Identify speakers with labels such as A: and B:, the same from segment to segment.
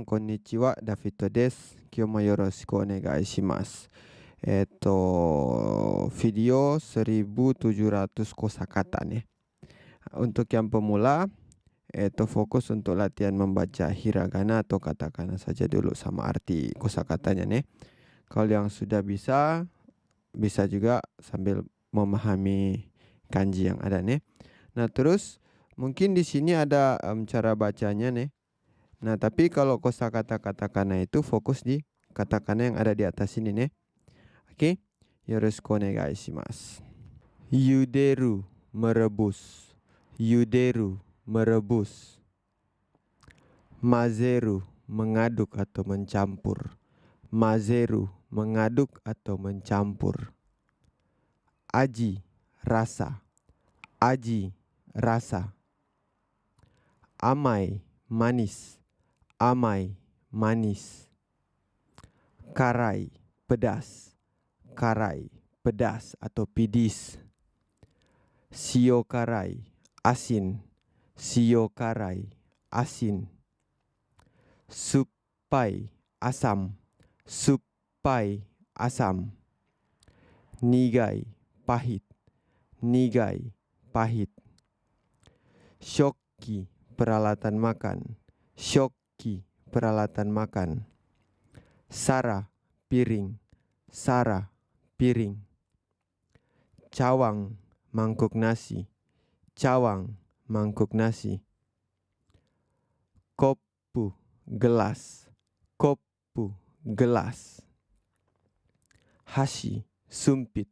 A: konnichiwa, David desu. Kyomo yoroshiku onegai shimasu. Video 1700 kosakata nih. Untuk yang pemula, fokus untuk latihan membaca hiragana atau katakana saja dulu sama arti kosakatanya nih. Kalau yang sudah bisa juga sambil memahami kanji yang ada nih. Nah, terus mungkin di sini ada cara bacanya nih. Nah, tapi kalau kosakata katakana itu fokus di katakana yang ada di atas ini nih. Oke, yoroshiku onegai shimasu. Yuderu, merebus. Yuderu, merebus. Mazeru, mengaduk atau mencampur. Mazeru, mengaduk atau mencampur. Aji, rasa. Aji, rasa. Amai, manis. Amai, manis. Karai, pedas. Karai, pedas atau pidis. Shio karai, asin. Shio karai, asin. Sup pai, asam. Sup pai, asam. Nigai, pahit. Nigai, pahit. Shoki, peralatan makan. Shoki, peralatan makan. Sara, piring. Sara, piring. Cawang, mangkuk nasi. Cawang, mangkuk nasi. Koppu, gelas. Koppu, gelas. Hashi, sumpit.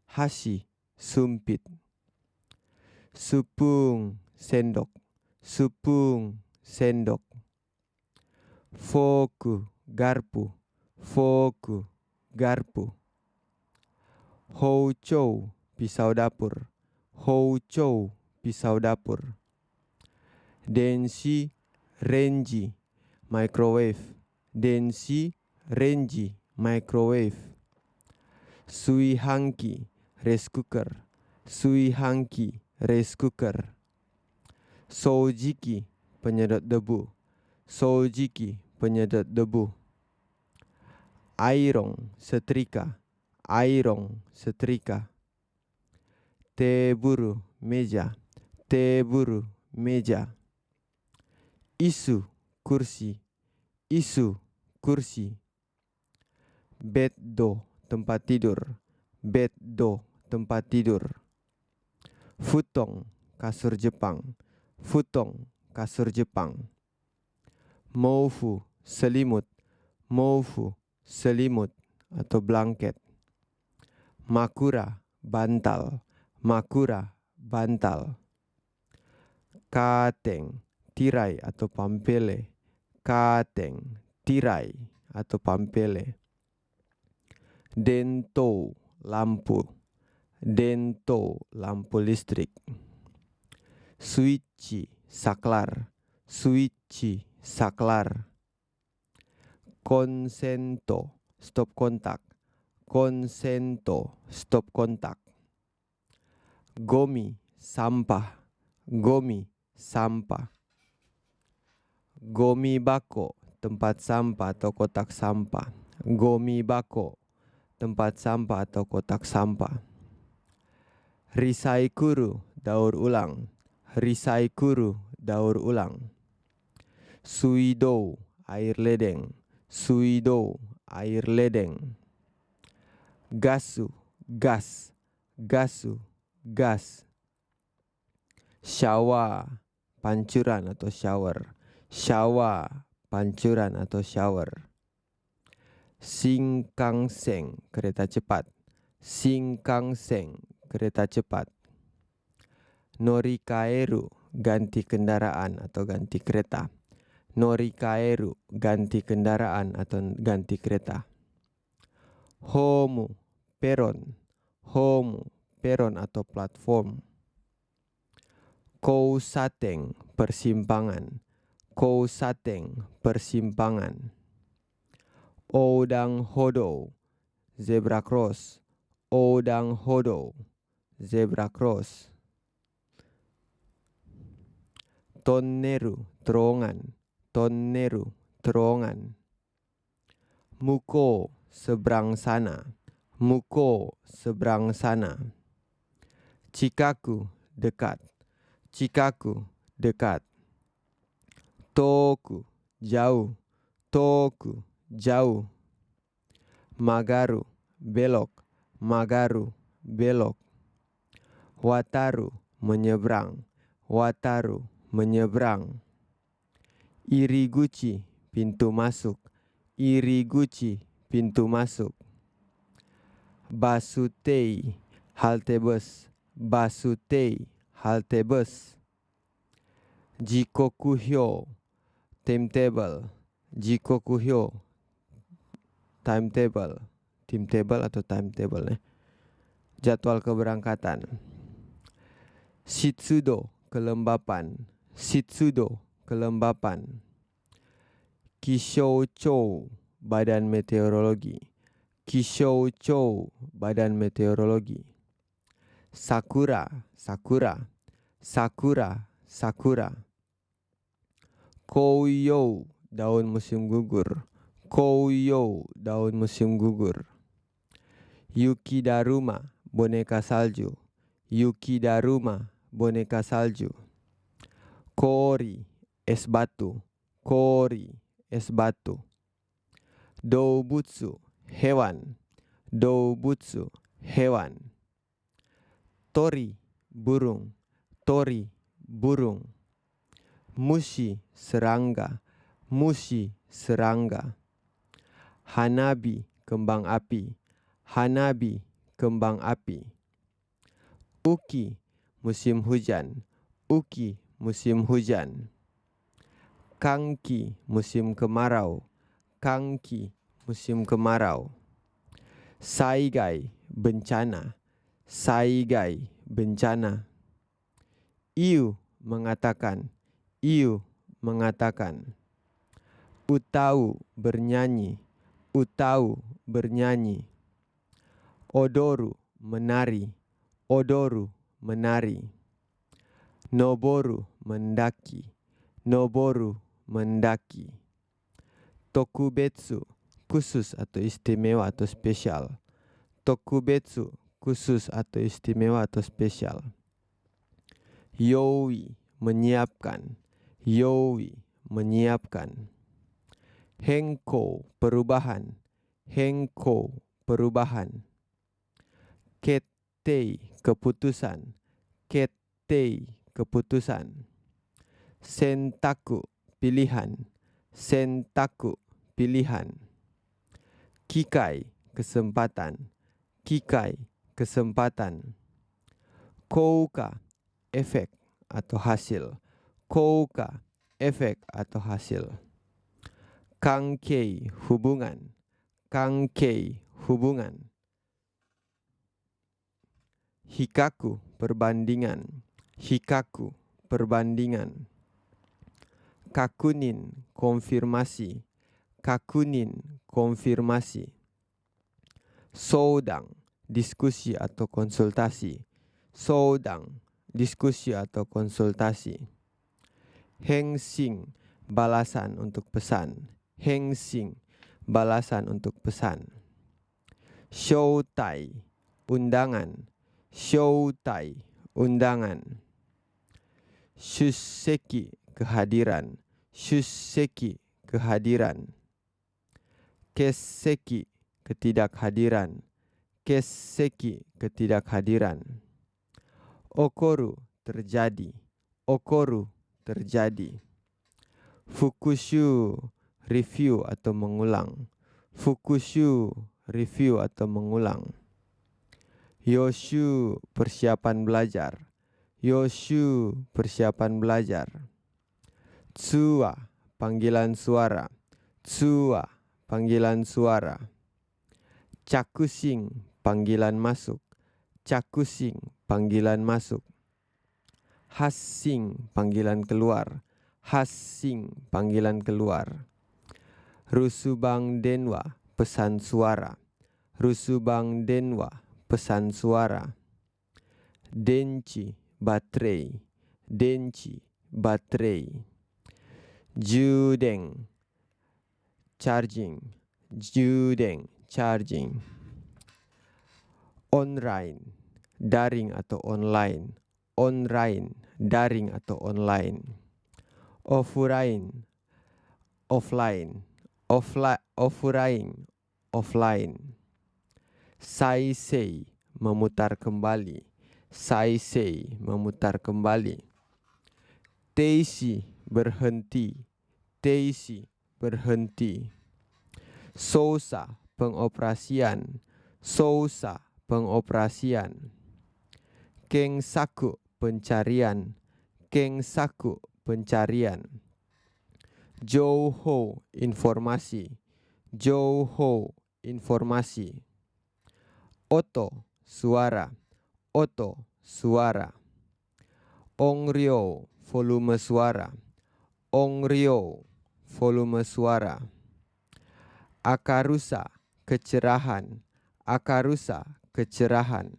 A: Hashi, sumpit. Supung, sendok. Supung, sendok. Foku, garpu. Foku, garpu. Houchou, pisau dapur. Houchou, pisau dapur. Denshi renji, microwave. Denshi renji, microwave. Suihanki, rice cooker. Suihanki, rice cooker. Soujiki, penyedot debu. Soujiki, penyedot debu. Airong, setrika. Airong, setrika. Teburu, meja. Teburu, meja. Isu, kursi. Isu, kursi. Beddo, tempat tidur. Beddo, tempat tidur. Futong, kasur Jepang. Futong, kasur Jepang. Moufu, selimut. Moufu, selimut atau blanket. Makura, bantal. Makura, bantal. Kateng, tirai atau pampele. Kateng, tirai atau pampele. Dento, lampu. Dento, lampu listrik. Switchi, saklar. Switchi, saklar. Konsento, stop kontak. Konsento, stop kontak. Gomi, sampah. Gomi, sampah. Gomi bako, tempat sampah atau kotak sampah. Gomi bako, tempat sampah atau kotak sampah. Risaikuru, daur ulang. Risaikuru, daur ulang. Suido, air ledeng. Suido, air ledeng. Gasu, gas. Gasu, gas. Shawa, pancuran atau shower. Shawa, pancuran atau shower. Shinkansen, kereta cepat. Shinkansen, kereta cepat. Norikaeru, ganti kendaraan atau ganti kereta. Norikaeru, ganti kendaraan atau ganti kereta. Homu, peron. Homu, peron atau platform. Kousaten, persimpangan. Kousaten, persimpangan. Odang hodo, zebra cross. Odang hodo, zebra cross. Tonneru, terowongan. Tonneru, terowongan. Muko, seberang sana. Muko, seberang sana. Chikaku, dekat. Chikaku, dekat. Toku, jauh. Toku, jauh. Magaru, belok. Magaru, belok. Wataru, menyeberang. Wataru, menyeberang. Iriguchi, pintu masuk. Iriguchi, pintu masuk. Basutei, halte bus. Basutei, halte bus. Jikokuhyo, timetable. Jikokuhyo, timetable. Timetable atau timetable jadwal keberangkatan. Shitsudo, kelembapan. Shitsudo, kelembapan. Kishouchou, badan meteorologi. Kishouchou, badan meteorologi. Sakura, sakura. Sakura, sakura. Kouyou, daun musim gugur. Kouyou, daun musim gugur. Yukidaruma, boneka salju. Yukidaruma, boneka salju. Kori, es batu. Kori, es batu. Doubutsu, hewan. Doubutsu, hewan. Tori, burung. Tori, burung. Mushi, serangga. Mushi, serangga. Hanabi, kembang api. Hanabi, kembang api. Uki, musim hujan. Uki, musim hujan. Kangki, musim kemarau. Kangki, musim kemarau. Saigai, bencana. Saigai, bencana. Iu, mengatakan. Iu, mengatakan. Utau, bernyanyi. Utau, bernyanyi. Odoru, menari. Odoru, menari. Noboru, mendaki. Noboru, mendaki. Tokubetsu, khusus atau istimewa atau spesial. Tokubetsu, khusus atau istimewa atau spesial. Yoi, menyiapkan. Yoi, menyiapkan. Henko, perubahan. Henko, perubahan. Kettei, keputusan. Kettei, keputusan. Sentaku, pilihan. Sentaku, pilihan. Kikai, kesempatan. Kikai, kesempatan. Kouka, efek atau hasil. Kouka, efek atau hasil. Kankei, hubungan. Kankei, hubungan. Hikaku, perbandingan. Hikaku, perbandingan. Kakunin, konfirmasi. Kakunin, konfirmasi. Soudang, diskusi atau konsultasi. Soudang, diskusi atau konsultasi. Henshin, balasan untuk pesan. Henshin, balasan untuk pesan. Shoutai, undangan. Shoutai, undangan. Shusseki, kehadiran. Shusseki, kehadiran. Kesseki, ketidakhadiran. Kesseki, ketidakhadiran. Okoru, terjadi. Okoru, terjadi. Fukushu, review atau mengulang. Fukushu, review atau mengulang. Yoshu, persiapan belajar. Yoshu, persiapan belajar. Tsuwa, panggilan suara. Tsuwa, panggilan suara. Chakushin, panggilan masuk. Chakushin, panggilan masuk. Hasshin, panggilan keluar. Hasshin, panggilan keluar. Rusubang denwa, pesan suara. Rusubang denwa, pesan suara. Denchi, baterai. Denchi, baterai. Juden, charging, judeng, charging. Online, daring atau online. Online, daring atau online. Offline, offline. Offline, offline. Saisei, memutar kembali. Saisei, memutar kembali. Teisi, berhenti. Teisi, berhenti. Sousa, pengoperasian. Sousa, pengoperasian. Kengsaku, pencarian. Kengsaku, pencarian. Jouho, informasi. Jouho, informasi. Oto, suara. Oto, suara. Ongryo, volume suara. Ongryo, volume suara. Akarusa, kecerahan. Akarusa, kecerahan.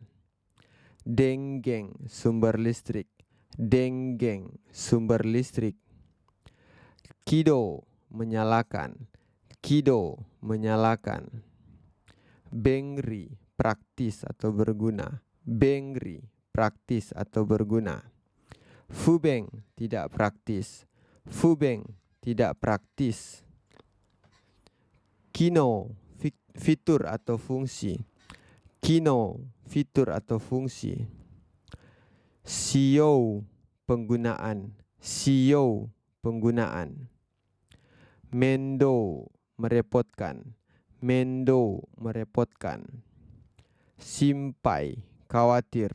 A: Denggeng, sumber listrik. Denggeng, sumber listrik. Kido, menyalakan. Kido, menyalakan. Bengri, praktis atau berguna. Bengri, praktis atau berguna. Fubeng, tidak praktis. Fubeng, tidak praktis. Kino, fitur atau fungsi. Kino, fitur atau fungsi. Sio, penggunaan. Sio, penggunaan. Mendo, merepotkan. Mendo, merepotkan. Simpai, khawatir.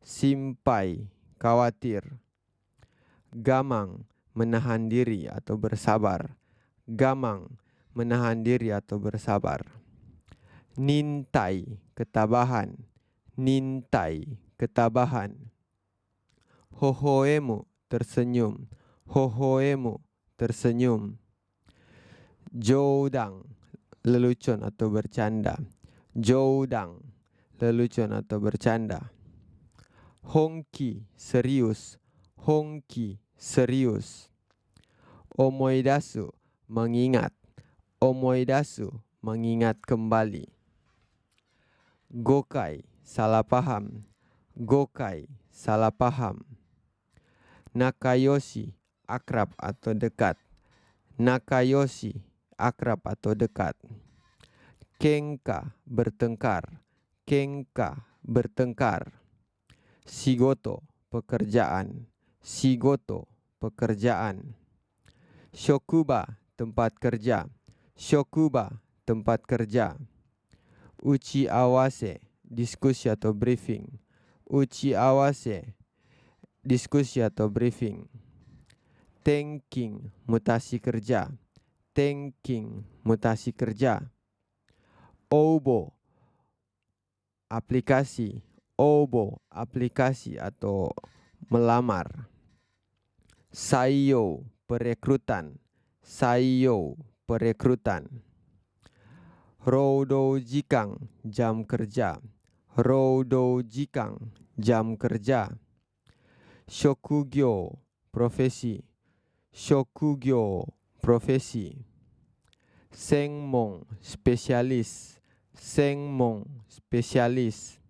A: Simpai, khawatir. Gamang, menahan diri atau bersabar. Gamang, menahan diri atau bersabar. Nintai, ketabahan. Nintai, ketabahan. Hohoemu, tersenyum. Hohoemu, tersenyum. Joudang, lelucon atau bercanda. Joudang, lelucon atau bercanda. Hongki, serius. Hongki, serius. Omoidasu, mengingat. Omoidasu, mengingat kembali. Gokai, salah paham. Gokai, salah paham. Nakayoshi, akrab atau dekat. Nakayoshi, akrab atau dekat. Kenka, bertengkar. Kenka, bertengkar. Shigoto, pekerjaan. Shigoto, pekerjaan. Shokuba, tempat kerja. Shokuba, tempat kerja. Uchi awase, diskusi atau briefing. Uchi awase, diskusi atau briefing. Tenking, mutasi kerja. Tenking, mutasi kerja. Obo, aplikasi. Obo, aplikasi atau melamar. Saiyo, perekrutan. Saiyo, perekrutan. Roudo jikang, jam kerja. Roudo jikang, jam kerja. Shokugyo, profesi. Shokugyo, profesi. Sengmong, spesialis. Sengmong, spesialis.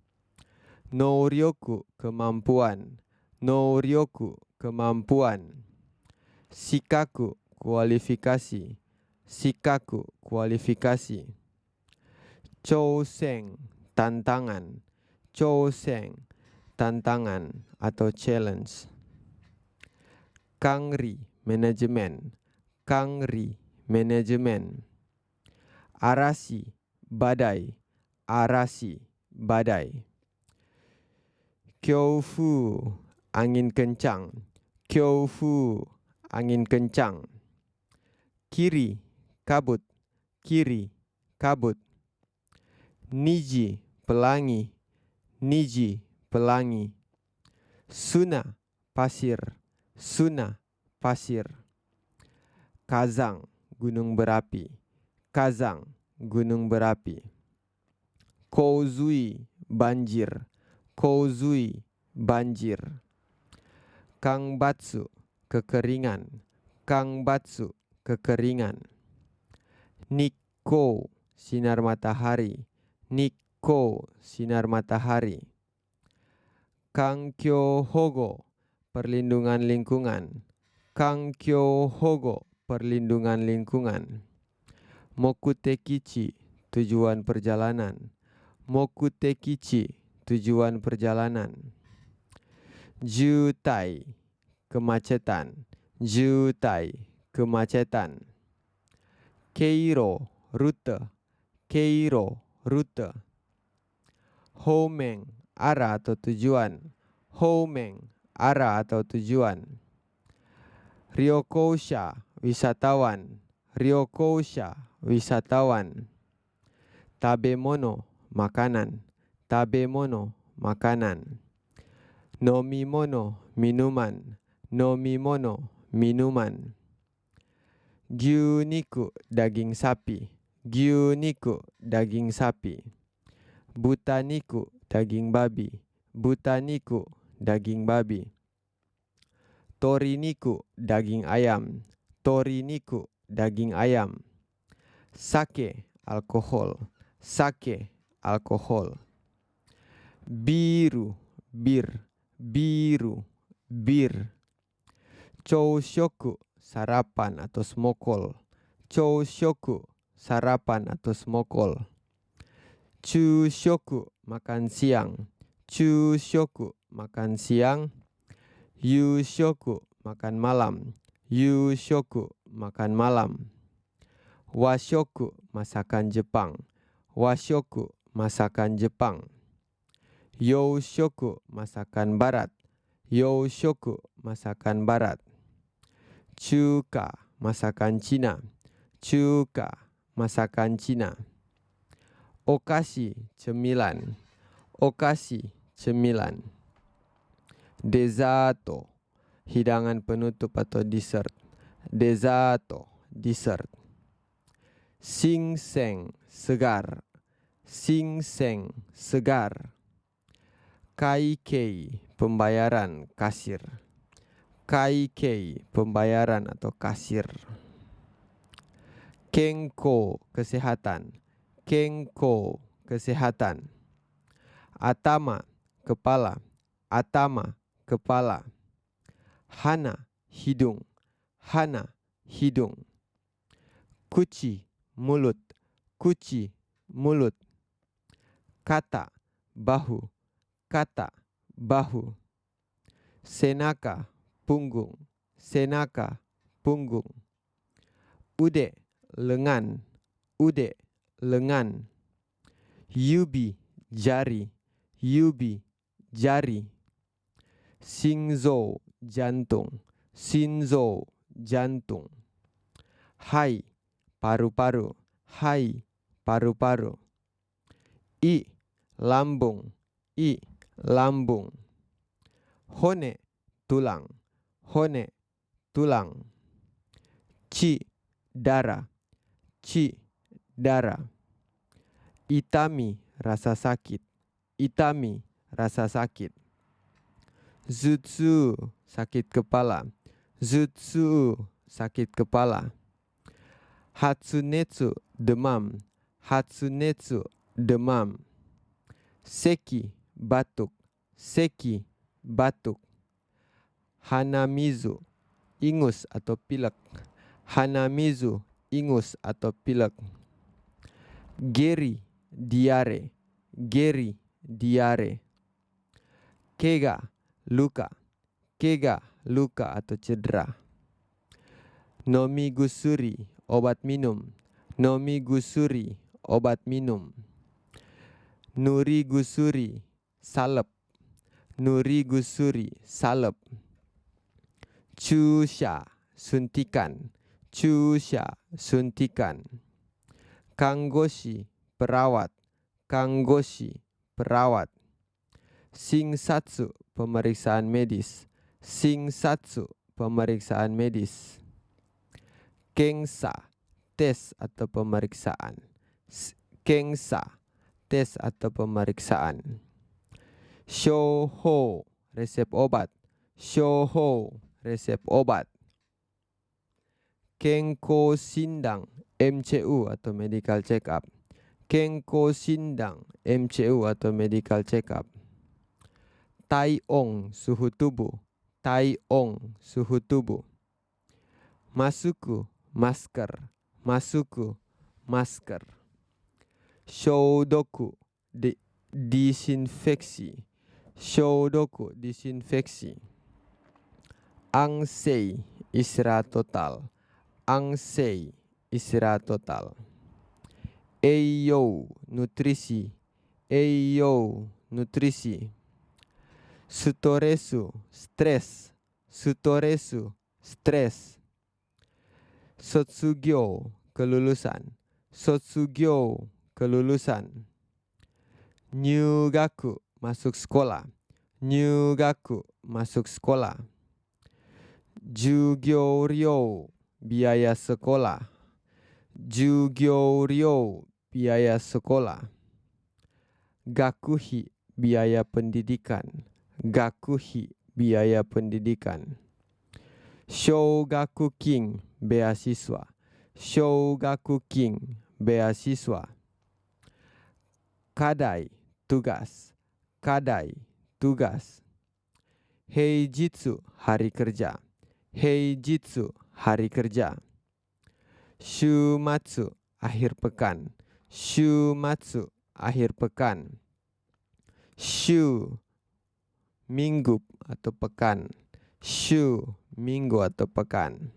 A: Nouryoku, kemampuan. Nouryoku, kemampuan. Shikaku, kualifikasi. Shikaku, kualifikasi. Chousen, tantangan. Chousen, tantangan atau challenge. Kangri, manajemen. Kangri, manajemen. Arasi, badai. Arasi, badai. Kyofu, angin kencang. Kyofu, angin kencang. Kiri, kabut. Kiri, kabut. Niji, pelangi. Niji, pelangi. Suna, pasir. Suna, pasir. Kazang, gunung berapi. Kazang, gunung berapi. Kouzui, banjir. Kouzui, banjir. Kangbatsu, kekeringan. Kangbatsu, kekeringan. Nikko, sinar matahari. Nikko, sinar matahari. Kankyo hogo, perlindungan lingkungan. Kankyo hogo, perlindungan lingkungan. Mokutekichi, tujuan perjalanan. Mokutekichi, tujuan perjalanan. Jutai, kemacetan. Jutai, kemacetan. Keiro, rute. Keiro, rute. Homeng, arah atau tujuan. Homeng, arah atau tujuan. Ryokousha, wisatawan. Ryokousha, wisatawan. Tabemono, makanan. Tabemono, makanan. Nomimono, minuman. Nomimono, minuman. Gyuniku, daging sapi. Gyuniku, daging sapi. Butaniku, daging babi. Butaniku, daging babi. Toriniku, daging ayam. Toriniku, daging ayam. Sake, alkohol. Sake, alkohol. Biru, bir. Biru, bir. Choushoku, sarapan atau smokol. Choushoku, sarapan atau smokol. Chushoku, makan siang. Chushoku, makan siang. Yushoku, makan malam. Yushoku, makan malam. Washoku, masakan Jepang. Washoku, masakan Jepang. Youshoku, masakan barat. Youshoku, masakan barat. Chuka, masakan Cina. Chuka, masakan Cina. Okashi, cemilan. Okashi, cemilan. Desato, hidangan penutup atau dessert. Desato, dessert. Shinseng, segar. Shinseng, segar. Kaikei, pembayaran, kasir. Kaikei, pembayaran atau kasir. Kenko, kesehatan. Kenko, kesehatan. Atama, kepala. Atama, kepala. Hana, hidung. Hana, hidung. Kuchi, mulut. Kuchi, mulut. Kata, bahu. Kata, bahu. Senaka, punggung. Senaka, punggung. Ude, lengan. Ude, lengan. Yubi, jari. Yubi, jari. Shinzo, jantung. Shinzo, jantung. Hai, paru-paru. Hai, paru-paru. I, lambung. I, lambung. Hone, tulang. Hone, tulang. Chi, darah. Chi, darah. Itami, rasa sakit. Itami, rasa sakit. Zutsu, sakit kepala. Zutsu, sakit kepala. Hatsunetsu, demam. Hatsunetsu, demam. Seki, batuk. Seki, batuk. Hanamizu, ingus atau pilek. Hanamizu, ingus atau pilek. Geri, diare. Geri, diare. Kega, luka. Kega, luka atau cedera. Nomigusuri, obat minum. Nomigusuri, obat minum. Nurigusuri, salep. Nurigusuri, salep. Chusha, suntikan. Chusha, suntikan. Kanggoshi, perawat. Kanggoshi, perawat. Shingsatsu, pemeriksaan medis. Shingsatsu, pemeriksaan medis. Kengsa, tes atau pemeriksaan. Kengsa, tes atau pemeriksaan. Shouho, resep obat. Shouho, resep obat. Kenko Sindang MCU atau medical check up. Kenko Sindang MCU atau medical check up. Taiong suhu tubuh. Taiong suhu tubuh. Masuku masker. Masuku masker. Shoudoku disinfeksi. Shoudoku disinfeksi. Angsei istirahat total. Angsei istirahat total. Eiyo nutrisi. Eiyo nutrisi. Sutoresu stres. Sutoresu stres. Sotsugyo kelulusan. Sotsugyo kelulusan. Nyugaku masuk sekolah. Nyugaku masuk sekolah. Jugyoryo biaya sekolah. Jugyoryo biaya sekolah. Gakuhi biaya pendidikan. Gakuhi biaya pendidikan. Shougaku king beasiswa. Shougaku king beasiswa. Kadai tugas. Kadai tugas. Heijitsu hari kerja. Heijitsu hari kerja. Shumatsu akhir pekan. Shumatsu akhir pekan. Shu minggu atau pekan. Shu minggu atau pekan.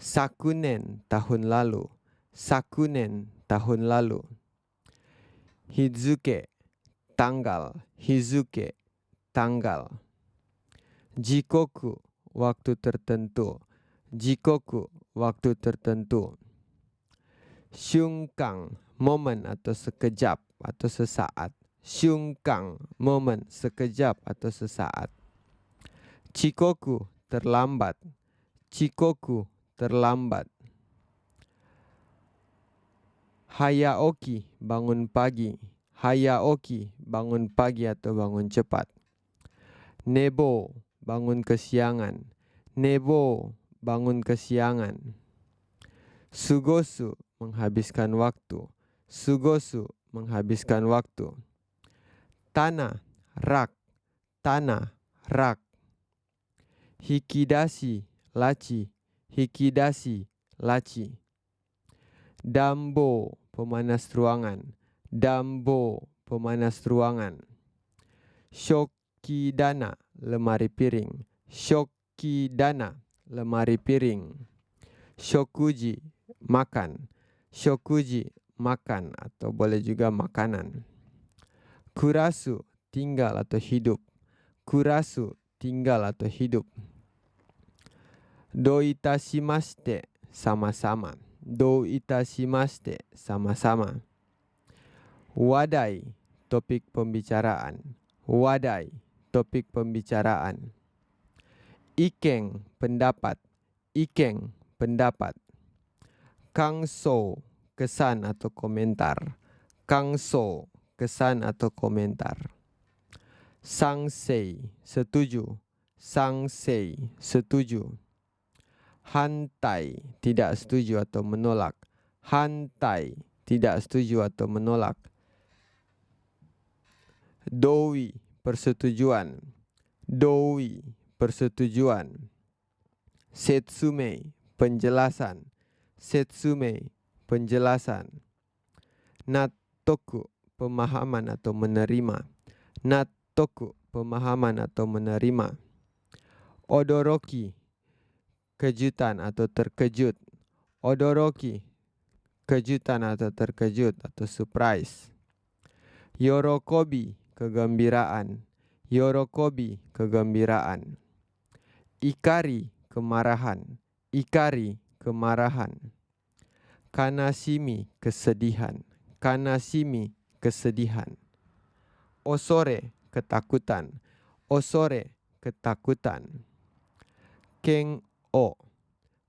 A: Sakunen tahun lalu. Sakunen tahun lalu. Hizuke tanggal. Hizuke tanggal. Jikoku waktu tertentu. Jikoku waktu tertentu. Shungkang momen atau sekejap atau sesaat. Shungkang momen sekejap atau sesaat. Chikoku terlambat. Chikoku terlambat. Hayaoki bangun pagi. Hayaoki bangun pagi atau bangun cepat. Nebo bangun kesiangan. Nebo bangun kesiangan. Sugosu menghabiskan waktu. Sugosu menghabiskan waktu. Tanah rak. Tanah rak. Hikidashi laci. Hikidashi laci. Dambo pemanas ruangan. Dambo pemanas ruangan. Shokidana lemari piring. Shokidana lemari piring. Shokuji makan. Shokuji makan atau boleh juga makanan. Kurasu tinggal atau hidup. Kurasu tinggal atau hidup. Do itashimashite sama-sama. Do itashimashite sama-sama. Wadai topik pembicaraan. Wadai topik pembicaraan. Ikeng pendapat. Ikeng pendapat. Kangso kesan atau komentar. Kangso kesan atau komentar. Sangsei setuju. Sangsei setuju. Hantai tidak setuju atau menolak. Hantai tidak setuju atau menolak. Doi persetujuan. Doi persetujuan. Setsume penjelasan. Setsume penjelasan. Nattoku pemahaman atau menerima. Nattoku pemahaman atau menerima. Odoroki kejutan atau terkejut. Odoroki kejutan atau terkejut atau surprise. Yorokobi kegembiraan. Yorokobi kegembiraan. Ikari kemarahan. Ikari kemarahan. Kanashimi kesedihan. Kanashimi kesedihan. Osore ketakutan. Osore ketakutan. Ken-o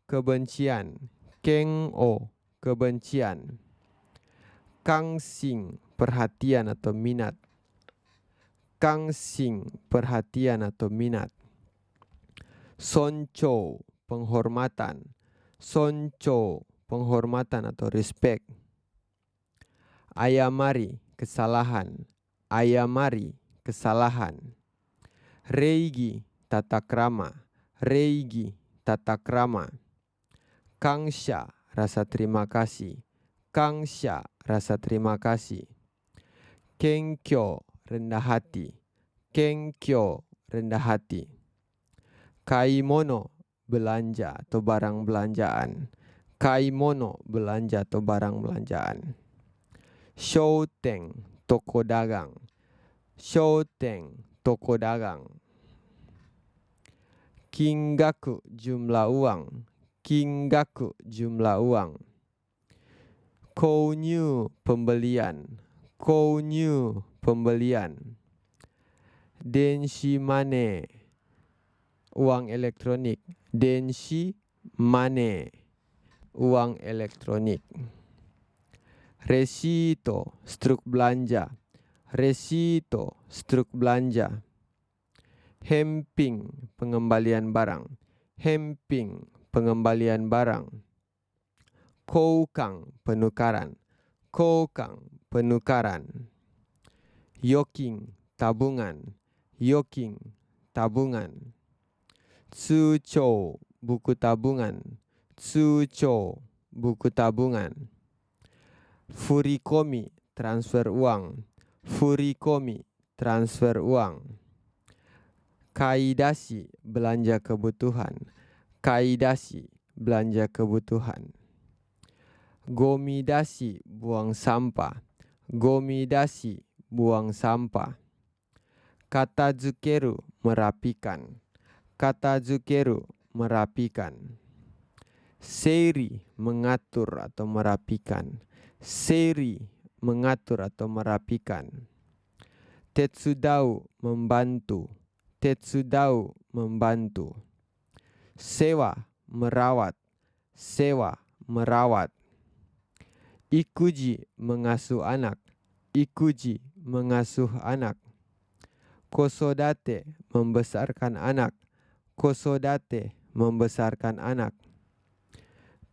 A: kebencian. Ken-o kebencian. Kangsing perhatian atau minat. Kangsing perhatian atau minat. Soncho penghormatan. Soncho, penghormatan atau respect. Ayamari, kesalahan. Ayamari, kesalahan. Reigi, tata krama. Reigi, tata krama. Kangsha, rasa terima kasih. Kangsha, rasa terima kasih. Kenkyo, rendah hati. Kenkyo, rendah hati. Kaimono, belanja atau barang belanjaan. Kaimono, belanja atau barang belanjaan. Shouteng, toko dagang. Shouteng, toko dagang. Kingaku, jumlah uang. Kingaku, jumlah uang. Kounyu, pembelian. Kounyu, pembelian. Denshi money, uang elektronik. Denshi money, uang elektronik. Resito, struk belanja. Resito, struk belanja. Hemping, pengembalian barang. Hemping, pengembalian barang. Koukang, penukaran. Koukang, penukaran. Yoking, tabungan. Yoking, tabungan. Tsucho, buku tabungan. Tsucho, buku tabungan. Furikomi, transfer uang. Furikomi, transfer uang. Kaidashi, belanja kebutuhan. Kaidashi, belanja kebutuhan. Gomidashi, buang sampah. Gomidashi, buang sampah. Katazukeru, merapikan. Katazukeru, merapikan. Seiri, mengatur atau merapikan. Seiri, mengatur atau merapikan. Tetsudau, membantu. Tetsudau, membantu. Sewa, merawat. Sewa, merawat. Ikuji, mengasuh anak. Ikuji, mengasuh anak. Kosodate, membesarkan anak. Kosodate, membesarkan anak.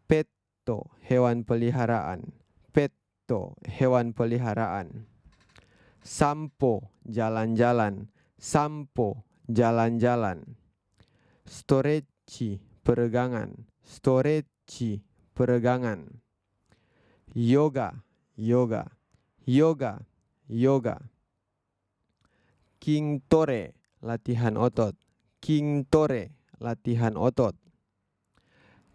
A: Petto, hewan peliharaan. Petto, hewan peliharaan. Sampo, jalan-jalan. Sampo, jalan-jalan. Storechi, peregangan. Storechi, peregangan. Yoga, yoga. Yoga, yoga. Kintore, latihan otot. Kintore, latihan otot.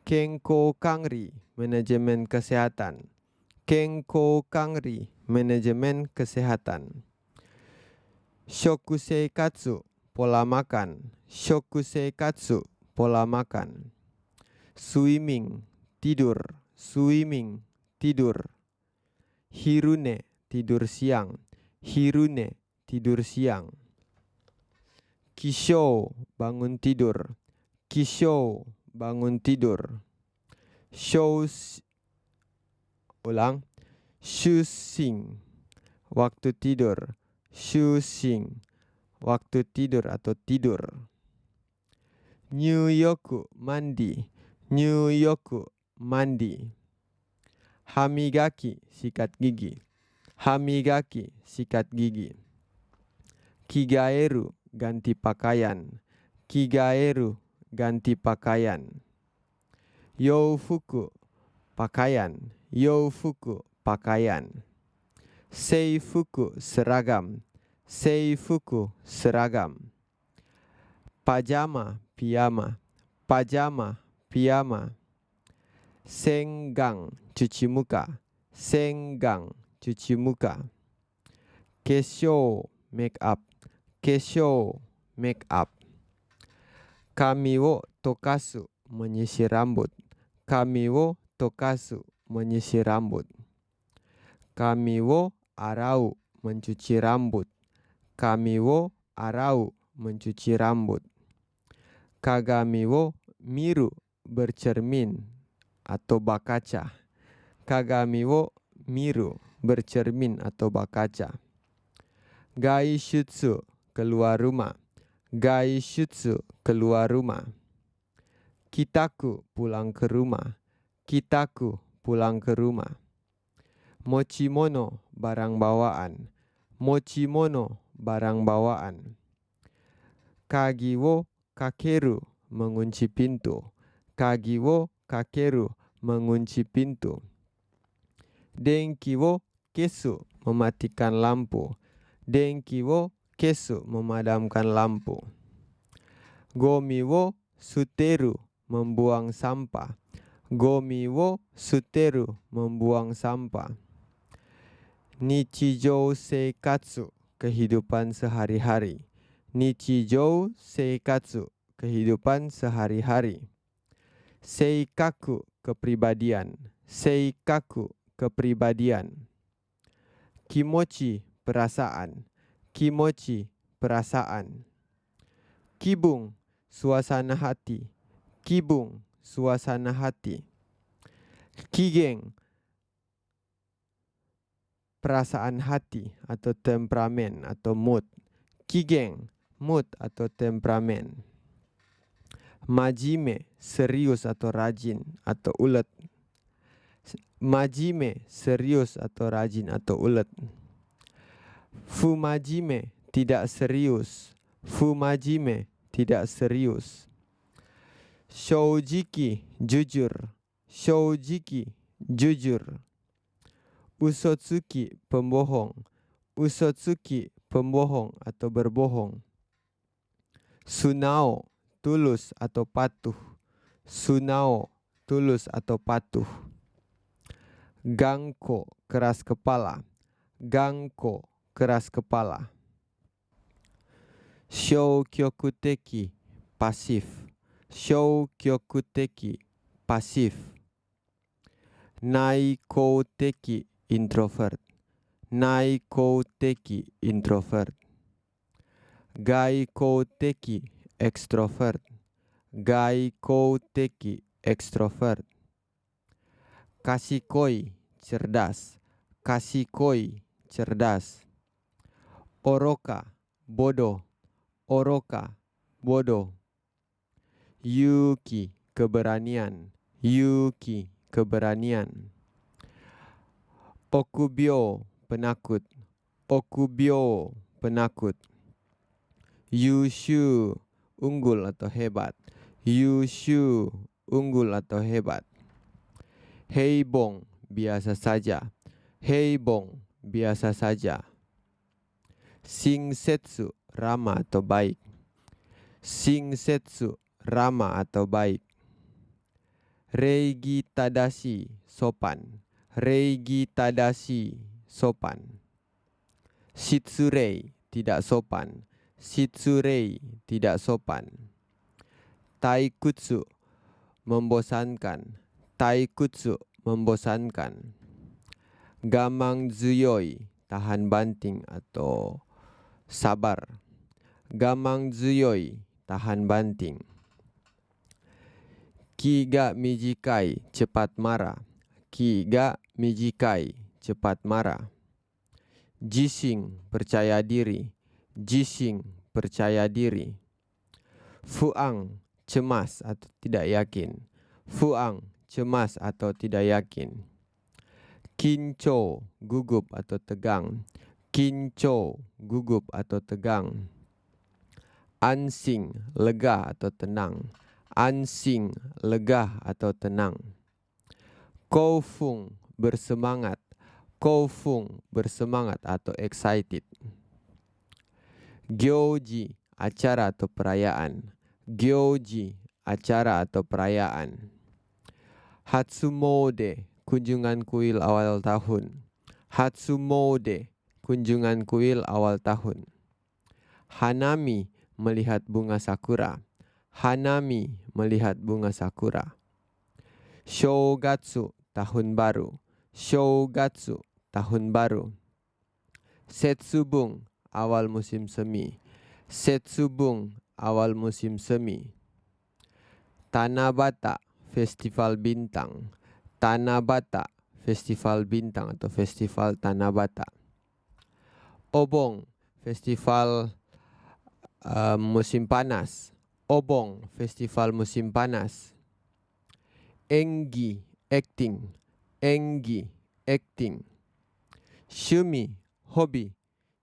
A: Kenko Kangri, manajemen kesehatan. Kenko Kangri, manajemen kesehatan. Shokuseikatsu, pola makan. Shokuseikatsu, pola makan. Swimming, tidur. Swimming, tidur. Hirune, tidur siang. Hirune, tidur siang. Kisho, bangun tidur. Kisho, bangun tidur. Shusing, waktu tidur. Shusing, waktu tidur atau tidur. Nyuyoku, mandi. Nyuyoku, mandi. Hamigaki, sikat gigi. Hamigaki, sikat gigi. Kigaeru, ganti pakaian. Kigaeru, ganti pakaian. Youfuku, pakaian. Youfuku, pakaian. Seifuku, seragam. Seifuku, seragam. Pajama, piyama. Pajama, piyama. Senggang, cuci muka. Senggang, cuci muka. Kesho, make up. Kesho, make up. Kami wo tokasu, menyisir rambut. Kami wo tokasu, menyisir rambut. Kami wo arau, mencuci rambut. Kami wo arau, mencuci rambut. Kagami wo miru, bercermin atau bakaca. Kagami wo miru, bercermin atau bakaca. Gaishutsu, keluar rumah. Gaishutsu, keluar rumah. Kitaku, pulang ke rumah. Kitaku, pulang ke rumah. Mochimono, barang bawaan. Mochimono, barang bawaan. Kagi wo kakeru, mengunci pintu. Kagi wo kakeru, mengunci pintu. Denki wo kesu, mematikan lampu. Denki wo kesu, memadamkan lampu. Gomi wo suteru, membuang sampah. Gomi wo suteru, membuang sampah. Nichijou seikatsu, kehidupan sehari-hari. Nichijou seikatsu, kehidupan sehari-hari. Seikaku, kepribadian. Seikaku, kepribadian. Kimochi, perasaan. Kimochi, perasaan. Kibung, suasana hati. Kibung, suasana hati. Kigeng, perasaan hati atau temperamen atau mood. Kigeng, mood atau temperamen. Majime, serius atau rajin atau ulet. Majime, serius atau rajin atau ulet. Fumajime, tidak serius. Fumajime, tidak serius. Shoujiki, jujur. Shoujiki, jujur. Usotsuki, pembohong. Usotsuki, pembohong atau berbohong. Sunao, tulus atau patuh. Sunao, tulus atau patuh. Gangko, keras kepala. Gangko, keras kepala. Shoukyokuteki, pasif. Shoukyokuteki, pasif. Naikouteki, introvert. Naikouteki, introvert. Gaikouteki, ekstrovert. Gaikouteki, ekstrovert. Kashikoi, cerdas. Kashikoi, cerdas. Oroka, bodoh. Oroka, bodoh. Yuki, keberanian. Yuki, keberanian. Okubyo, penakut. Okubyo, penakut. Yushu, unggul atau hebat. Yushu, unggul atau hebat. Heibong, biasa saja. Heibong, biasa saja. Shingsetsu, ramah atau baik. Shingsetsu, ramah atau baik. Reigi tadashi, sopan. Reigi tadashi, sopan. Shitsurei, tidak sopan. Shitsurei, tidak sopan. Taikutsu, membosankan. Taikutsu, membosankan. Gamang zuyoi, tahan banting atau sabar. Gamang zuyoi, tahan banting. Ki ga mijikai, cepat marah. Ki ga mijikai, cepat marah. Jising, percaya diri. Jising, percaya diri. Fuang, cemas atau tidak yakin. Fuang, cemas atau tidak yakin. Kincho, gugup atau tegang. Kincho, gugup atau tegang. Ansing, lega atau tenang. Ansing, lega atau tenang. Koufung, bersemangat. Koufung, bersemangat atau excited. Gyoji, acara atau perayaan. Gyoji, acara atau perayaan. Hatsumode, kunjungan kuil awal tahun. Hatsumode, kunjungan kuil awal tahun. Hanami, melihat bunga sakura. Hanami, melihat bunga sakura. Shogatsu, tahun baru. Shogatsu, tahun baru. Setsubung, awal musim semi. Setsubung, awal musim semi. Tanabata, festival bintang. Tanabata, festival bintang atau festival Tanabata. Obong, festival musim panas. Obong, festival musim panas. Enggi, acting. Enggi, acting. Shumi, hobi.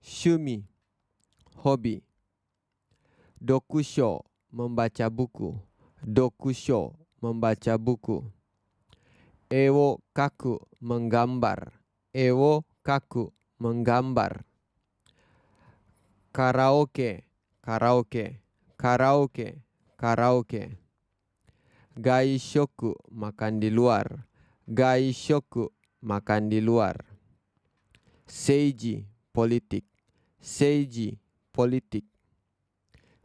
A: Shumi, hobi. Dokusho, membaca buku. Dokusho, membaca buku. Ewo kaku, menggambar. Ewo kaku, menggambar. Karaoke, karaoke. Karaoke, karaoke. Gaishoku, makan di luar. Gaishoku, makan di luar. Seiji, politik. Seiji, politik.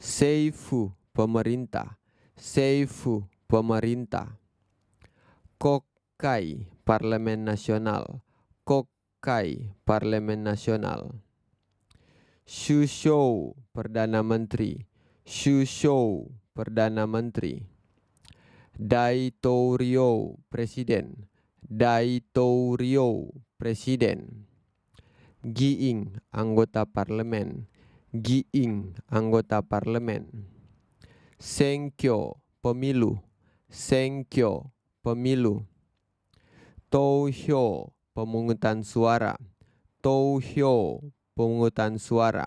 A: Seifu, pemerintah. Seifu, pemerintah. Kokai, Parlemen Nasional. Kokai, Parlemen Nasional. Shushou, Perdana Menteri. Shushou, Perdana Menteri. Daitorio, Presiden. Daitorio, Presiden. Giing, anggota parlemen. Giing, anggota parlemen. Senkyo, pemilu. Senkyo, pemilu. Touhyo, pemungutan suara. Touhyo, pemungutan suara.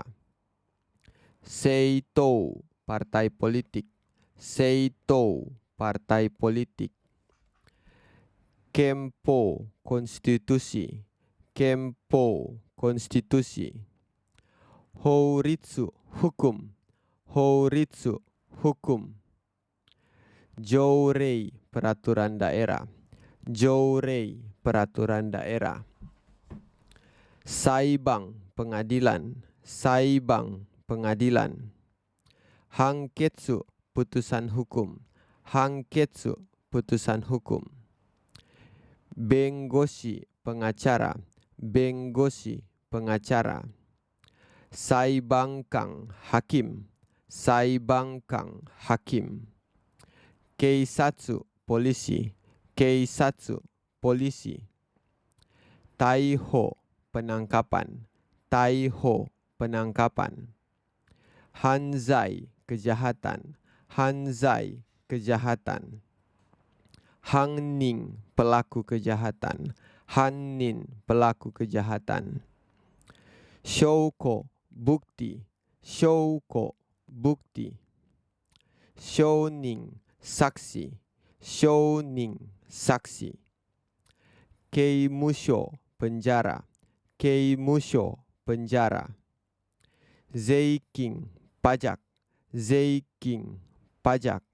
A: Seito, partai politik. Seito, partai politik. Kempo, konstitusi. Kempo, konstitusi. Houritsu, hukum. Houritsu, hukum. Jourei, peraturan daerah. Jourei, peraturan daerah. Saibang, pengadilan. Saibang, pengadilan. Hanketsu, putusan hukum. Hanketsu, putusan hukum. Benggoshi, pengacara. Benggoshi, pengacara. Saibangkang, hakim. Saibangkang, hakim. Keisatsu, polisi. Keisatsu, polisi. Taiho, penangkapan. Taiho, penangkapan. Hanzai, kejahatan. Hanzai, kejahatan. Hangning, pelaku kejahatan. Hangning, pelaku kejahatan. Shouko, bukti. Shouko, bukti. Shouning, saksi. Shouning, saksi. Keimusho, penjara. Keimusho, penjara. Zeiking, pajak. Zeiking, pajak.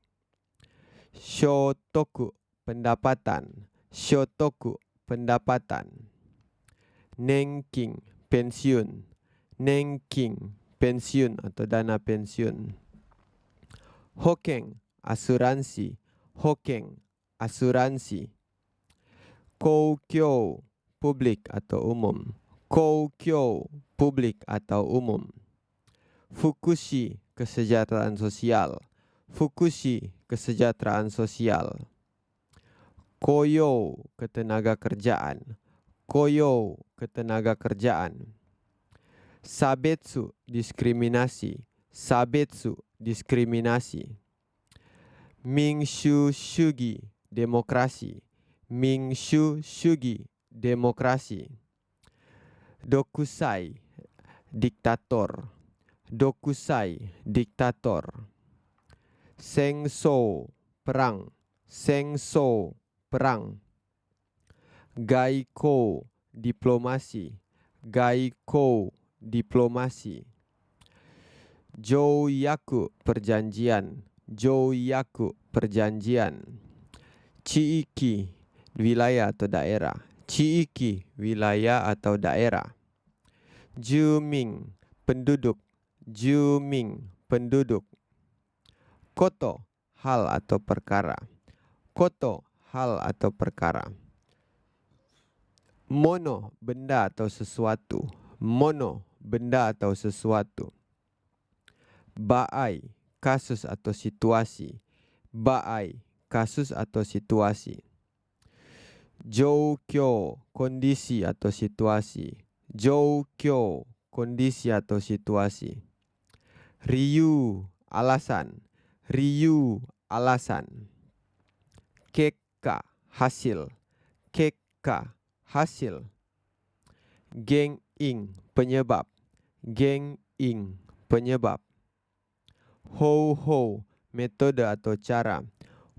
A: Shotoku, pendapatan. Shotoku, pendapatan. Nenking, pensiun. Nenking, pensiun atau dana pensiun. Hokeng, asuransi. Hokeng, asuransi. Koukyo, publik atau umum. Koukyo, publik atau umum. Fukushi, kesejahteraan sosial. Fukushi, kesejahteraan sosial. Koyo, ketenaga kerjaan. Koyo, ketenaga kerjaan. Sabetsu, diskriminasi. Sabetsu, diskriminasi. Mingshu shugi, demokrasi. Mingshu shugi, demokrasi. Dokusai, diktator. Dokusai, diktator. Sengso, perang. Sengso, perang. Gaiko, diplomasi. Gaiko, diplomasi. Jouyaku, perjanjian. Jouyaku, perjanjian. Chiiki, wilayah atau daerah. Chiiki, wilayah atau daerah. Juming, penduduk. Juming, penduduk. Koto, hal atau perkara. Koto, hal atau perkara. Mono, benda atau sesuatu. Mono, benda atau sesuatu. Baai, kasus atau situasi. Baai, kasus atau situasi. Joukyo, kondisi atau situasi. Joukyo, kondisi atau situasi. Ryu, alasan. Ryu, alasan. Kekka, hasil. Ka, hasil. Geng ing, penyebab. Geng ing, penyebab. Ho ho, metode atau cara.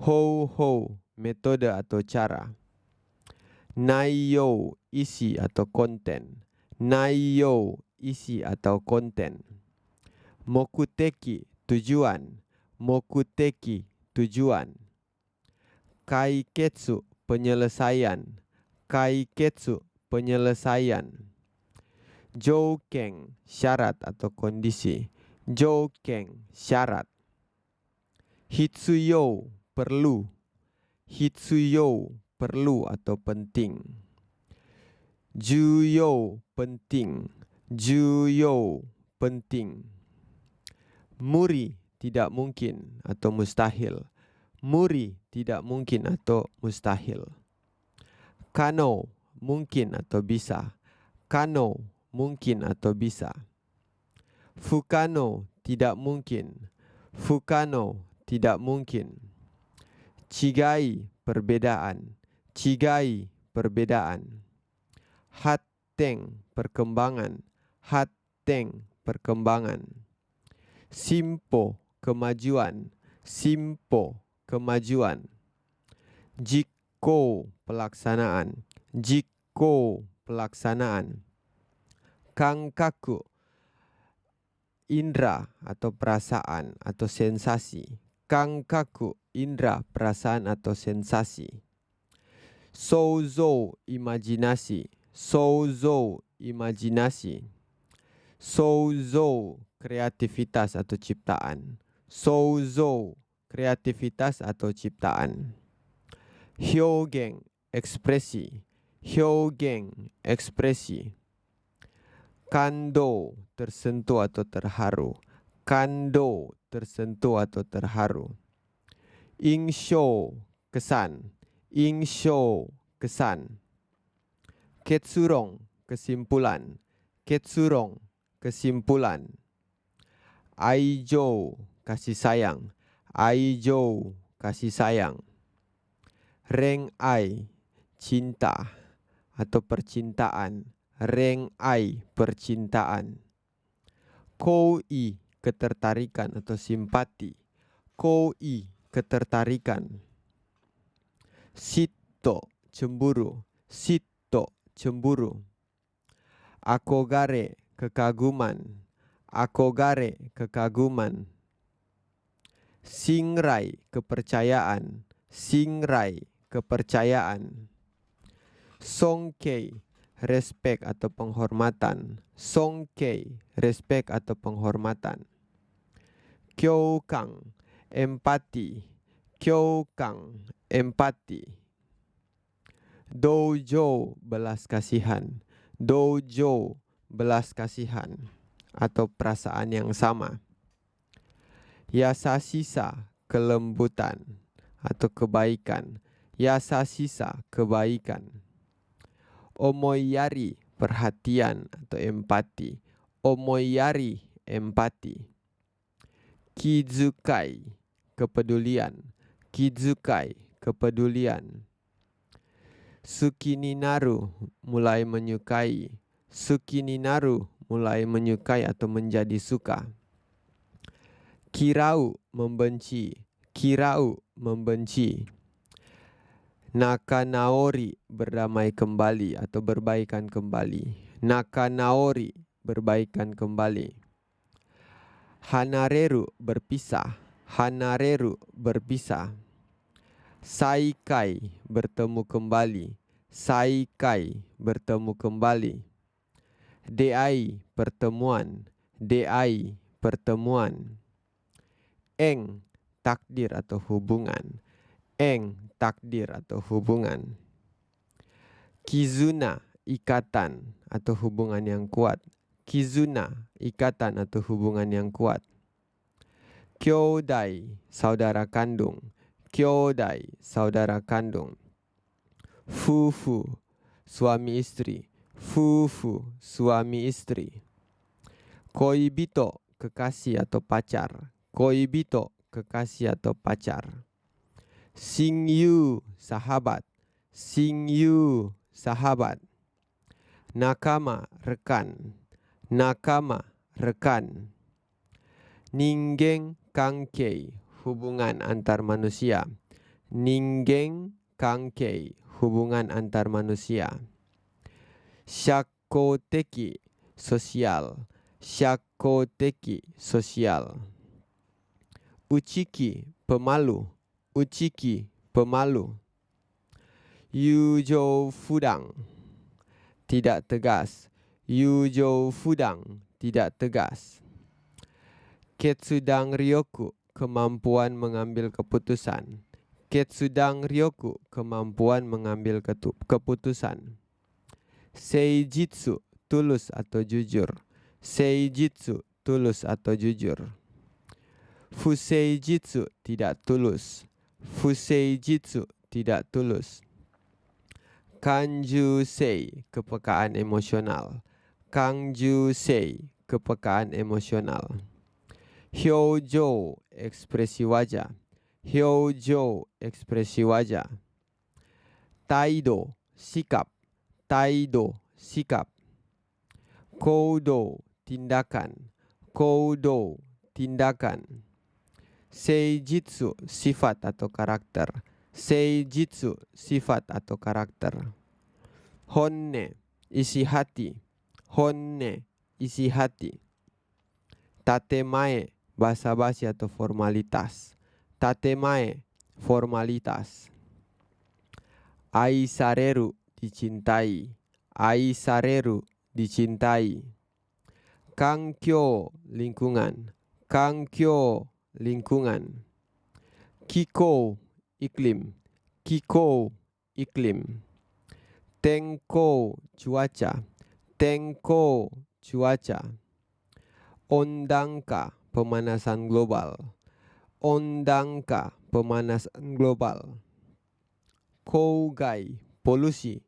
A: Ho ho, metode atau cara. Naiyo, isi atau konten. Naiyo, isi atau konten. Mokuteki, tujuan. Mokuteki, tujuan. Kaiketsu, penyelesaian. Kaiketsu, penyelesaian. Jouken, syarat atau kondisi. Jouken, syarat. Hitsuyo, perlu. Hitsuyo, perlu atau penting. Juyo, penting. Juyo, penting. Muri, tidak mungkin atau mustahil. Muri, tidak mungkin atau mustahil. Kano, mungkin atau bisa. Kano, mungkin atau bisa. Fukano, tidak mungkin. Fukano, tidak mungkin. Chigai, perbedaan. Chigai, perbedaan. Hatteng, perkembangan. Hatteng, perkembangan. Simpo, kemajuan. Simpo, kemajuan. Jikko, pelaksanaan. Jikko, pelaksanaan. Kankaku, indra atau perasaan atau sensasi. Kankaku, indra, perasaan atau sensasi. Souzou, imajinasi. Souzou, imajinasi. Souzou, kreativitas atau ciptaan. Souzou, kreativitas atau ciptaan. Hyougen, ekspresi. Hyougen, ekspresi. Kando, tersentuh atau terharu. Kando, tersentuh atau terharu. Insho, kesan. Insho, kesan. Ketsurong, kesimpulan. Ketsurong, kesimpulan. Aijo, kasih sayang. Aijo, kasih sayang. Reng-ai, cinta atau percintaan. Reng-ai, percintaan. Koi, ketertarikan atau simpati. Koi, ketertarikan. Sitto, cemburu. Sitto, cemburu. Akogare, kekaguman. Akogare, kekaguman. Singrai, kepercayaan. Singrai, kepercayaan. Songkei, respek atau penghormatan. Songkei, respek atau penghormatan. Kyoukan, empati. Kyoukan, empati. Dojo, belas kasihan. Dojo, belas kasihan atau perasaan yang sama. Yasashisa, kelembutan atau kebaikan. Yasashisa, kebaikan. Omoiyari, perhatian atau empati. Omoiyari, empati. Kizukai, kepedulian. Kizukai, kepedulian. Suki ni naru, mulai menyukai. Suki ni naru, mulai menyukai atau menjadi suka. Kirau, membenci. Kirau, membenci. Nakanaori, berdamai kembali atau berbaikan kembali. Nakanaori, berbaikan kembali. Hanareru, berpisah. Hanareru, berpisah. Saikai, bertemu kembali. Saikai, bertemu kembali. Deai, pertemuan. Deai, pertemuan. Eng, takdir atau hubungan. Eng, takdir atau hubungan. Kizuna, ikatan atau hubungan yang kuat. Kizuna, ikatan atau hubungan yang kuat. Kyodai, saudara kandung. Kyodai, saudara kandung. Fufu, suami istri. Fufu, suami istri. Koibito, kekasih atau pacar. Koibito, kekasih atau pacar. Singyu, sahabat. Singyu, sahabat. Nakama, rekan. Nakama, rekan. Ningen kankei, hubungan antar manusia. Ningen kankei, hubungan antar manusia. Shakkoteki, sosial. Shakkoteki, sosial. Uchiki, pemalu. Uchiki, pemalu. Yujou fudang, tidak tegas. Yujou fudang, tidak tegas. Ketsudang ryoku, kemampuan mengambil keputusan. Ketsudang ryoku, kemampuan mengambil keputusan. Seijitsu, tulus atau jujur. Seijitsu, tulus atau jujur. Fuseijitsu, tidak tulus. Fuseijitsu, tidak tulus. Kanjusei, kepekaan emosional. Kanjusei, kepekaan emosional. Hyojou, ekspresi wajah. Hyojou, ekspresi wajah. Taido, sikap. Taido, sikap. Koudo, tindakan. Koudo, tindakan. Seijitsu, sifat atau karakter. Seijitsu, sifat atau karakter. Honne, isi hati. Honne, isi hati. Tatemae, basa-basi atau formalitas. Tatemae, formalitas. Aisareru, dicintai. Aisareru, dicintai. Kankyo, lingkungan. Kankyo, lingkungan. Kiko, iklim. Kiko, iklim. Tenko, cuaca. Tenko, cuaca. Ondangka, pemanasan global. Ondangka, pemanasan global. Kougai, polusi.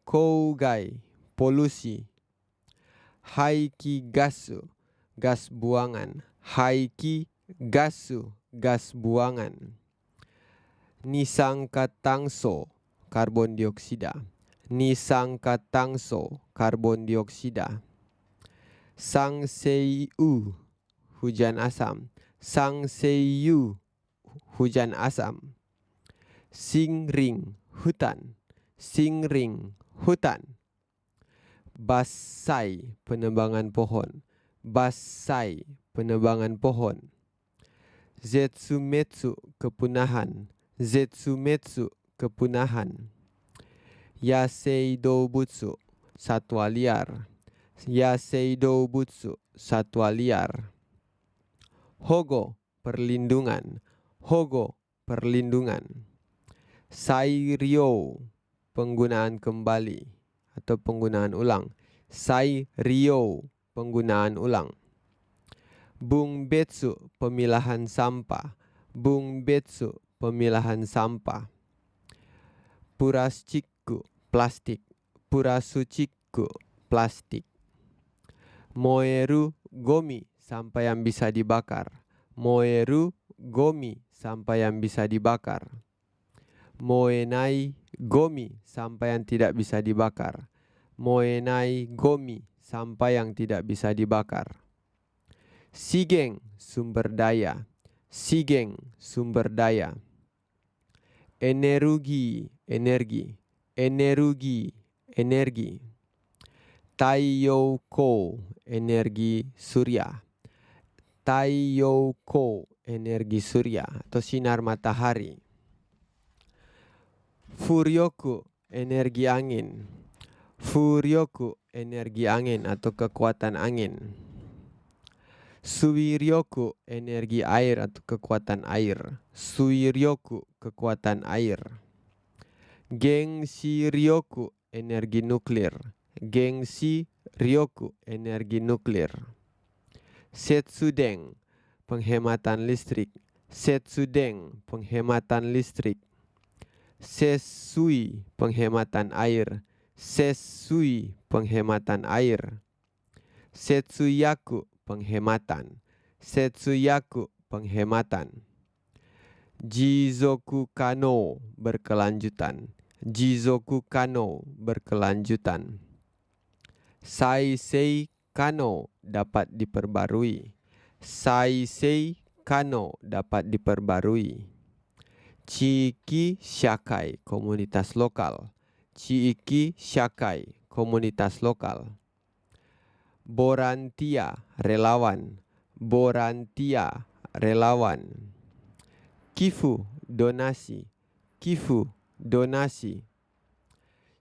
A: Kougai, polusi. Haiki gasu, gas buangan. Haiki gasu, gas buangan. Nisangkatangso, karbon dioksida. Nisangkatangso, karbon dioksida. Sangseiu, hujan asam. Sangseiu, hujan asam. Singring, hutan. Singring, hutan. Basai, penebangan pohon. Basai, penebangan pohon. Zetsumetsu, kepunahan. Zetsumetsu, kepunahan. Yasei doubutsu, satwa liar. Yasei doubutsu, satwa liar. Hogo, perlindungan. Hogo, perlindungan. Sairyo, penggunaan kembali atau penggunaan ulang. Sairyo, penggunaan ulang. Bungbetsu, pemilahan sampah. Bungbetsu, pemilahan sampah. Puraschiku, plastik. Purasuchiku, plastik. Moeru gomi, sampah yang bisa dibakar. Moeru gomi, sampah yang bisa dibakar. Moenai gomi, sampah yang tidak bisa dibakar. Moenai gomi, sampah yang tidak bisa dibakar. Shigeng, sumber daya. Shigeng, sumber daya. Energi, energi. Energi, energi. Taiyoukou, energi surya. Taiyoukou, energi surya atau sinar matahari. Furyoku, energi angin. Furyoku, energi angin atau kekuatan angin. Suiryoku, energi air atau kekuatan air. Suiryoku, kekuatan air. Gengshi ryoku, energi nuklir. Gengshi ryoku, energi nuklir. Setsudeng, penghematan listrik. Setsudeng, penghematan listrik. Sesui, penghematan air. Sesui, penghematan air. Setsuyaku, penghematan. Setsuyaku, penghematan. Jizoku kano, berkelanjutan. Jizoku Kano, berkelanjutan. Saisei Kano, dapat diperbarui. Saisei Kano, dapat diperbarui. Chiki Shakai, komunitas lokal. Chiki Shakai, komunitas lokal. Borantia, relawan. Borantia, relawan. Kifu, donasi. Kifu, donasi.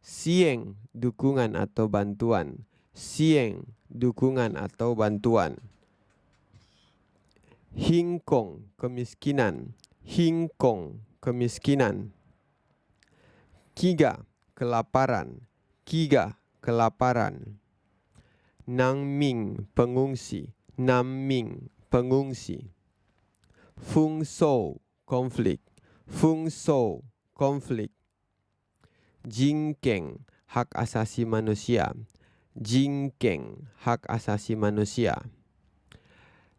A: Sieng, dukungan atau bantuan. Sieng, dukungan atau bantuan. Hingkong, kemiskinan. Hingkong, kemiskinan. Kiga, kelaparan. Kiga, kelaparan. Nangming, pengungsi. Nangming, pengungsi. Fungso, konflik. Fungso, konflik. Jingkeng, hak asasi manusia. Jingkeng, hak asasi manusia.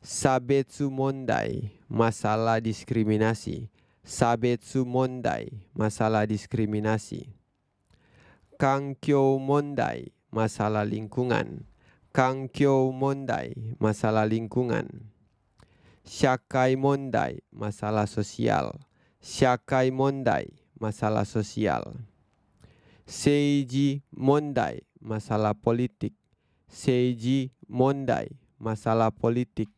A: Sabetsu mondai, masalah diskriminasi. Sabetsu mondai, masalah diskriminasi. Kankyo mondai, masalah lingkungan. Kankyo mondai, masalah lingkungan. Shakai mondai, masalah sosial. Shakai mondai, masalah sosial. Seiji mondai, masalah politik. Seiji mondai, masalah politik.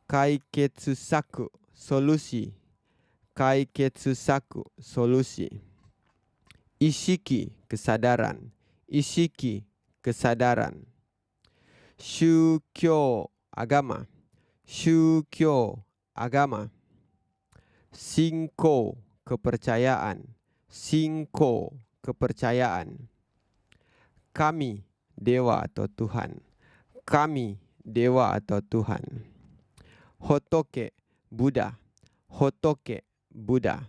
A: Kaiketsu saku, solusi. Kaiketsu saku, solusi. Ishiki, kesadaran. Ishiki, kesadaran. Shukyo, agama. Shukyo, agama. Shinko, kepercayaan. Shinko, kepercayaan. Kami, dewa atau Tuhan. Kami, dewa atau Tuhan. Hotoke, Buddha. Hotoke, Buddha.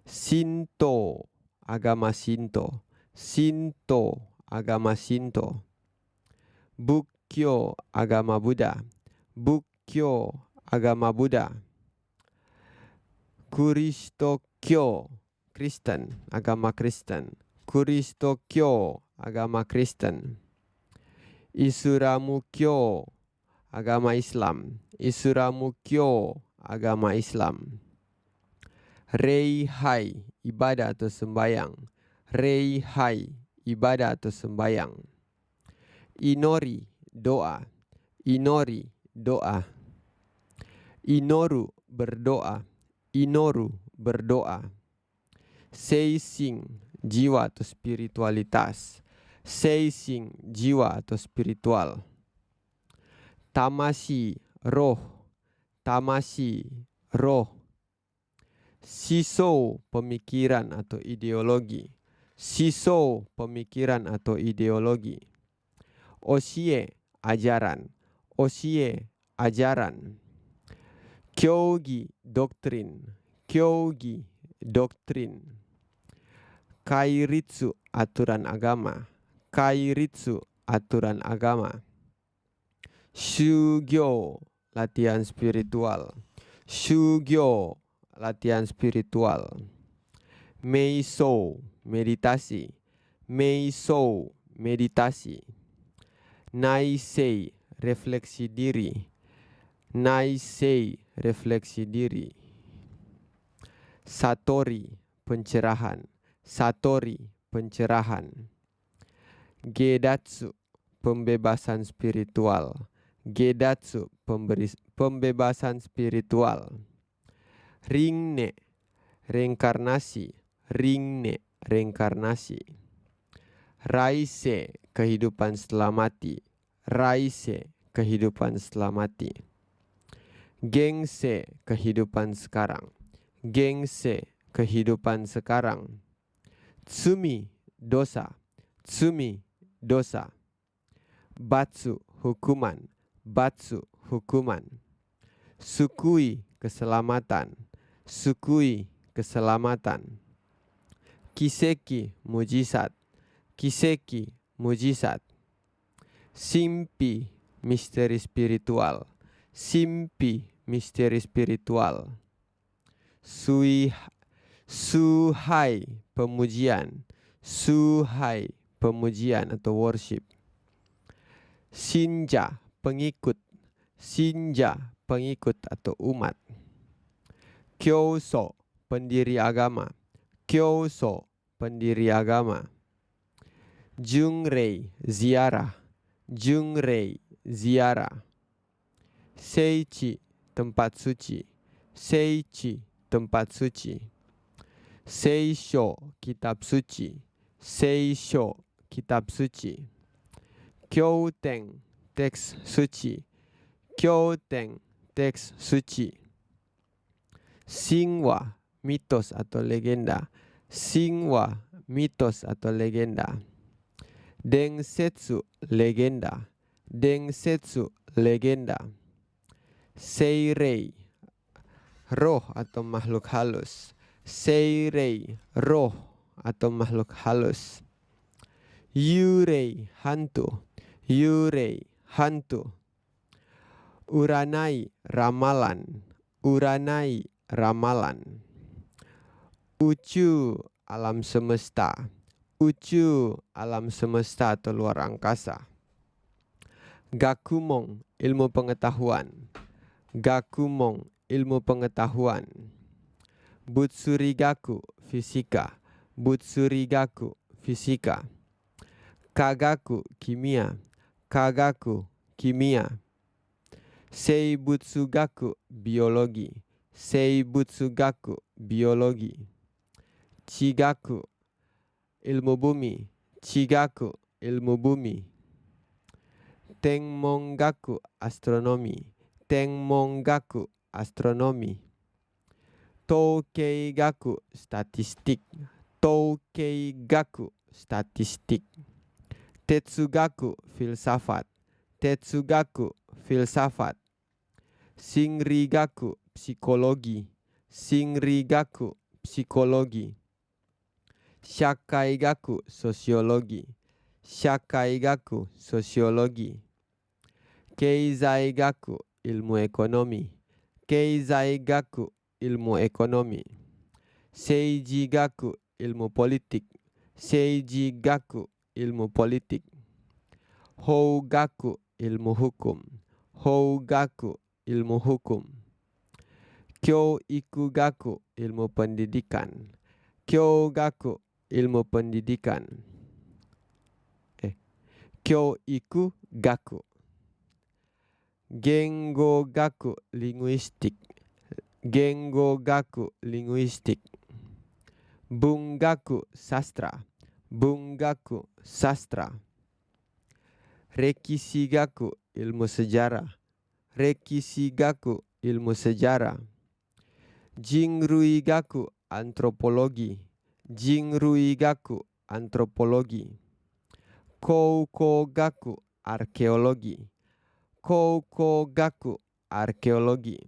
A: Shinto, agama Shinto. Shinto, agama Shinto. Bukkyo, agama Buddha. Bukkyo, agama Buddha. Kuristokyo, Kristen, agama Kristen. Kuristokyo, agama Kristen. Isuramukyo, agama Islam. Isuramukyo, agama Islam. Reihai, ibadah atau sembayang. Reihai, ibadah atau sembayang. Inori, doa. Inori, doa. Inoru, berdoa. Inoru, berdoa. Seising, jiwa atau spiritualitas. Seising, jiwa atau spiritual. Tamasi, roh. Tamasi, roh. Siso, pemikiran atau ideologi. Siso, pemikiran atau ideologi. Osie, ajaran. Osie, ajaran. Kyogi, doktrin. Kyogi, doktrin. Kairitsu, aturan agama. Kairitsu, aturan agama. Shugyo, latihan spiritual. Shugyo, latihan spiritual. Meiso, meditasi. Meiso, meditasi. Naisei, refleksi diri. Naisei, refleksi diri. Satori, pencerahan. Satori, pencerahan. Gedatsu, pembebasan spiritual. Gedatsu, pembebasan spiritual. Ringne, reinkarnasi. Ringne, reinkarnasi. Raise, kehidupan setelah mati. Raise, kehidupan setelah mati. Gengse, kehidupan sekarang. Gengse, kehidupan sekarang. Tsumi, dosa. Tsumi, dosa. Batsu, hukuman. Batsu, hukuman. Sukui, keselamatan. Sukui, keselamatan. Kiseki, mujizat. Kiseki, mujizat. Simpi, misteri spiritual. Simpi, misteri spiritual. Suhai, pemujian. Suhai, pemujian atau worship. Sinja, pengikut. Sinja, pengikut atau umat. Kyoso, pendiri agama. Kyoso, pendiri agama. Jungrei, ziarah. Jungrei, ziarah. Seichi, tempat suci. Seichi, tempat suci. Seisho, kitab suci. Seisho, kitab suci. Kyoten, teks suci. Kyoten, teks suci. Singwa, mitos atau legenda. Singwa, mitos atau legenda. Densetsu, legenda. Densetsu, legenda. Seirei, roh atau makhluk halus. Seirei, roh atau makhluk halus. Yurei, hantu. Yurei, hantu. Uranai, ramalan. Uranai, ramalan. Ucu, alam semesta. Ucu, alam semesta atau luar angkasa. Gakumon, ilmu pengetahuan. Gakumon, ilmu pengetahuan. Butsurigaku, fisika. Butsurigaku, fisika. Kagaku, kimia. Kagaku, kimia. Seibutsugaku, biologi. Seibutsugaku, biologi. Chigaku, ilmu bumi. Chigaku, ilmu bumi. Tenmongaku, astronomi. Tenmongaku, astronomi. Toukeigaku, statistik. Toukeigaku, statistik. Tetsugaku, filsafat. Tetsugaku, filsafat. Shinrigaku, psikologi. Shinrigaku, psikologi. Shakaigaku, sosiologi. Shakaigaku, sosiologi. Keizaigaku, ilmu ekonomi. Keizaigaku, ilmu ekonomi. Seijigaku, ilmu politik. Seijigaku, ilmu politik. Hougaku, ilmu hukum. Hougaku, ilmu hukum. Kyoikugaku, ilmu pendidikan. Kyogaku, ilmu pendidikan. Kyoikugaku. Gengogaku, linguistik. Gengogaku, linguistik. Bungaku, sastra. Bungaku, sastra. Rekishigaku, ilmu sejarah. Rekishigaku, ilmu sejarah. Jinruigaku, antropologi. Jinruigaku, antropologi. Koukogaku, arkeologi. Koukogaku, arkeologi.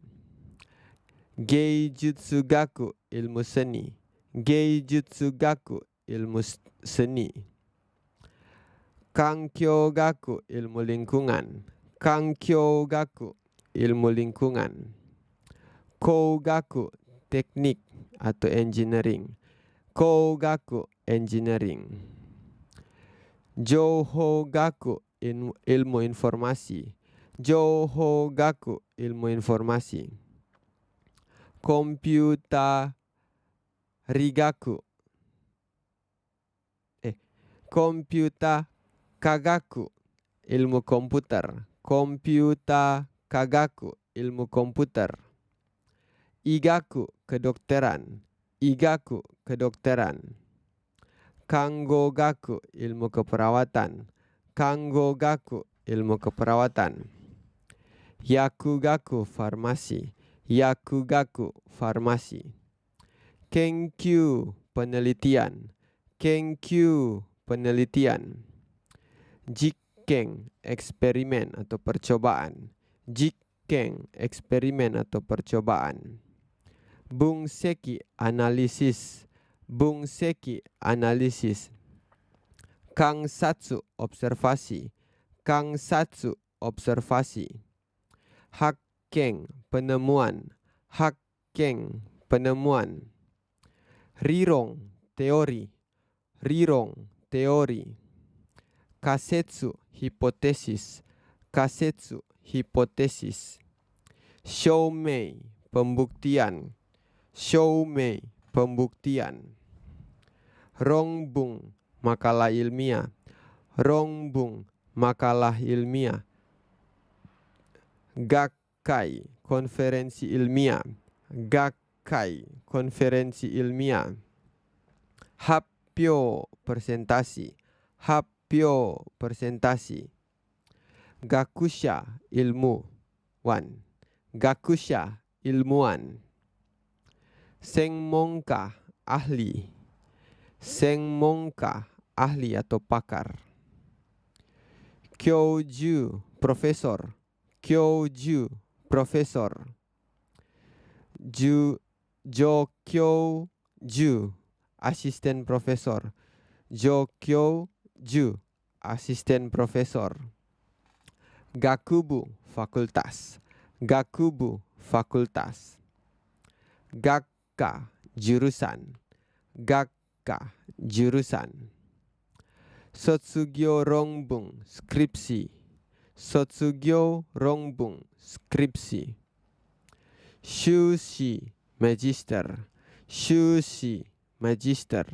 A: Geijutsugaku, ilmu seni. Geijutsugaku, ilmu seni. Kankyogaku, ilmu lingkungan. Kankyogaku, ilmu lingkungan. Kougaku, teknik atau engineering. Kougaku, engineering. Jouhogaku, ilmu informasi. Jouhogaku, ilmu informasi. Komputarigaku. Komputa kagaku, ilmu komputer. Komputa kagaku, ilmu komputer. Igaku, kedokteran. Igaku, kedokteran. Kanggogaku, ilmu keperawatan. Kanggogaku, ilmu keperawatan. Yakugaku, farmasi. Yakugaku, farmasi. Kenkyu, penelitian. Kenkyu, penelitian. Jikken, eksperimen atau percobaan. Jikken, eksperimen atau percobaan. Bunseki, analisis. Bunseki, analisis. Kangsatsu, observasi. Kangsatsu, observasi. Hakken, penemuan. Hakken, penemuan. Rirong, teori. Rirong, teori. Kasetsu, hipotesis. Kasetsu, hipotesis. Shoumei, pembuktian. Shoumei, pembuktian. Rongbung, makalah ilmiah. Rongbung, makalah ilmiah. Gakkai, konferensi ilmiah. Gakkai, konferensi ilmiah. Happyo, presentasi. Happyo, presentasi. Gakusha, ilmuwan. Gakusha, ilmuwan. Sengmonka, ahli. Sengmonka, ahli atau pakar. Kyoju, profesor. Kyoju, profesor. Jokyoju, asisten profesor. Jokyoju, asisten profesor. Gakubu, fakultas. Gakubu, fakultas. Gakka, jurusan. Gakka, jurusan. Sotsugyo rongbung, skripsi. Sotsugyo rongbung, skripsi. Shushi, magister. Shushi, magister.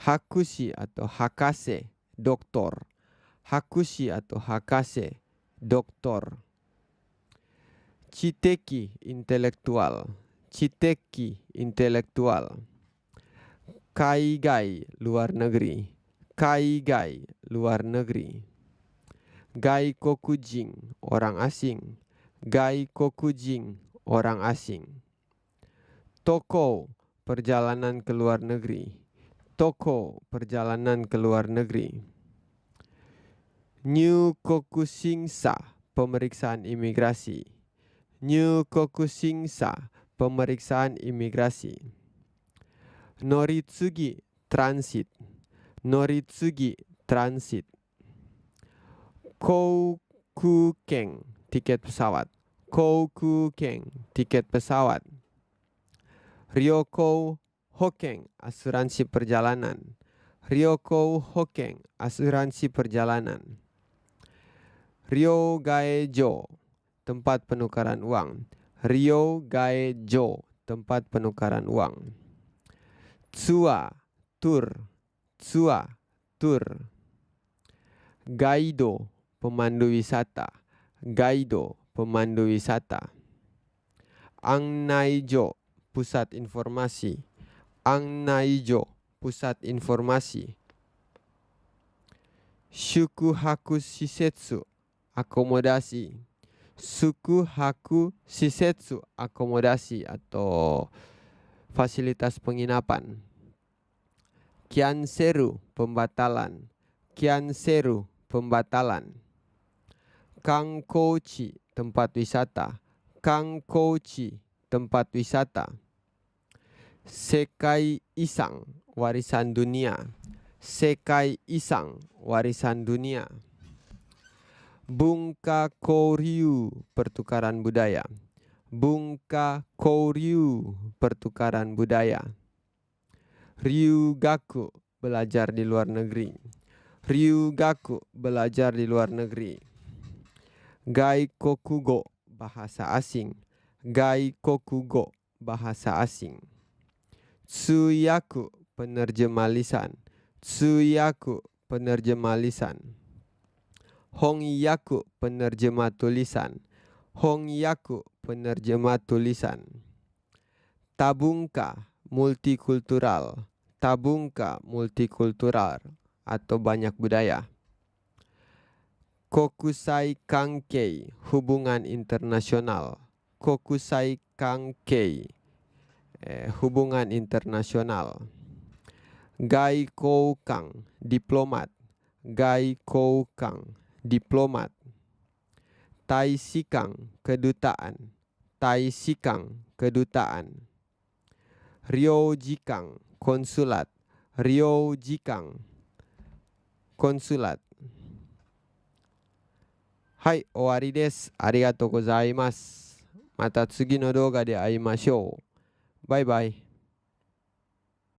A: Hakushi atau hakase, doktor. Hakushi atau hakase, doktor. Chiteki, intelektual. Chiteki, intelektual. Kaigai, luar negeri. Kaigai, luar negeri. Gaikokujin, orang asing. Gaikokujin, orang asing. Toko, perjalanan ke luar negeri. Toko, perjalanan ke luar negeri. Nyukokusingsa, pemeriksaan imigrasi. Nyukokusingsa, pemeriksaan imigrasi. Noritsugi, transit. Noritsugi, transit. Koukukeng, tiket pesawat. Koukukeng, tiket pesawat. Ryoko Hokeng, asuransi perjalanan. Ryoko Hokeng, asuransi perjalanan. Ryogaejo, tempat penukaran uang. Ryogaejo, tempat penukaran uang. Tsua, tur. Tsua, tur. Gaido, pemandu wisata. Gaido, pemandu wisata. Annaijo, pusat informasi. Annaijo, pusat informasi. Shukuhaku shisetsu, akomodasi. Shukuhaku shisetsu, akomodasi atau fasilitas penginapan. Kyanseru, pembatalan. Kyanseru, pembatalan. Kangkouchi, tempat wisata. Kangkouchi, tempat wisata. Sekai Isang, warisan dunia. Sekai Isang, warisan dunia. Bunka Koryu, pertukaran budaya. Bunka Koryu, pertukaran budaya. Ryugaku, belajar di luar negeri. Ryugaku, belajar di luar negeri. Gaikokugo, bahasa asing. Gaikokugo, bahasa asing. Tsuyaku, penerjemah lisan. Tsuyaku, penerjemah lisan. Hongyaku, penerjemah tulisan. Hongyaku, penerjemah tulisan. Tabungka, multikultural. Tabungka, multikultural atau banyak budaya. Kokusai kankei, hubungan internasional. Kokusai kankei, hubungan internasional. Gaikoukang, diplomat. Gaikoukang, diplomat. Taisikang, kedutaan. Taisikang, kedutaan. Ryojikang, konsulat. Ryojikang, konsulat. Hai, owari desu. Arigatou gozaimasu. Mata tsugi no douga de aimashou. Bye bye.